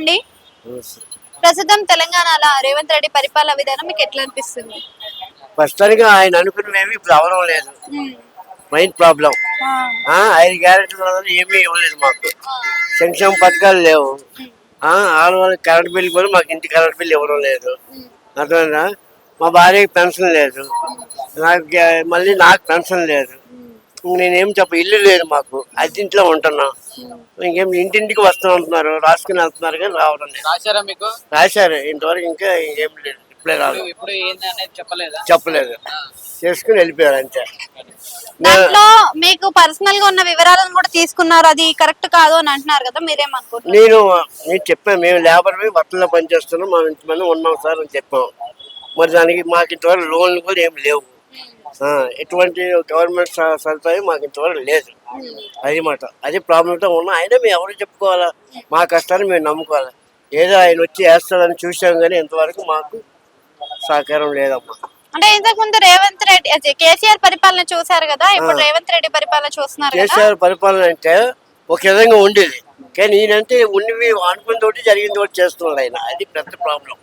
అండి. ప్రస్తుతం తెలంగాణలో రేవంత్ రెడ్డి పరిపాలన విధానం మీకు ఎట్లా అనిపిస్తుంది? ప్రస్తుతానికి ఆయన అనుకున్నవి ఇప్పుడు అవడం లేదు. ఉమ్. మెయిన్ ప్రాబ్లం ఆ, 5 గ్యారెంటీల వల్ల ఏమీ ఇవ్వలేదు మాకు. సంక్షేమ పథకాలు లేవు. ఆడవాళ్ళకి కరెంట్ బిల్ కూడా మాకు ఇంటి కరెంట్ బిల్ ఇవ్వడం లేదు. అర్థమైందా? మా భార్యకి పెన్షన్ లేదు. మళ్ళీ నాకు పెన్షన్ లేదు. నేనేం ఇల్లు లేదు మాకు, అద్దెంట్లో ఉంటున్నాం. ఇంకేం ఇంటింటికి వస్తూ ఉంటున్నారు, రాసుకుని వెళ్తున్నారు కానీ రావడం లేదు. రాశారా మీకు? రాశారు ఇంతవరకు, ఇంకా ఇంకేం లేదు. ఇప్పుడే రాదు, ఇప్పుడు ఏంది అనేది చెప్పలేదా? చెప్పలేదు, చేసుకుని వెళ్ళిపోయారు అంతే. దాంట్లో మీకు పర్సనల్ గా ఉన్న వివరాలను కూడా తీసుకున్నారు, అది కరెక్ట్ కాదు అని అంటున్నారు కదా, మీరేమనుకుంటున్నారు? నేను చెప్పాను, మేము లేబర్ వర్తలో పనిచేస్తున్నాం, మా ఇంతమంది ఉన్నాం సార్ అని చెప్పాం. మరి దానికి మాకు ఇంతవరకు లోన్లు కూడా ఏమి లేవు. ఎటువంటి గవర్నమెంట్ సదుపాయం మాకు ఇంతవరకు లేదు. అది మాట, అది ప్రాబ్లంతో ఉన్నాం. అయినా మేము ఎవరు చెప్పుకోవాలా? మా కష్టాన్ని మేము నమ్ముకోవాలి. ఏదో ఆయన వచ్చి వేస్తాడని చూసాం కానీ ఇంతవరకు మాకు సహకారం లేదమ్మా. అంటే ఇంతకు ముందు రేవంత్ రెడ్డి కేసీఆర్ పరిపాలన చూసారు కదా, ఇప్పుడు రేవంత్ రెడ్డి పరిపాలన చూస్తున్నారు కదా. కేసీఆర్ పరిపాలన అంటే ఒక విధంగా ఉండేది, కానీ ఈయనంటే ఉన్నవి అనుకున్న తోటి జరిగిన తోటి చేస్తున్నాడు ఆయన. అది పెద్ద ప్రాబ్లం.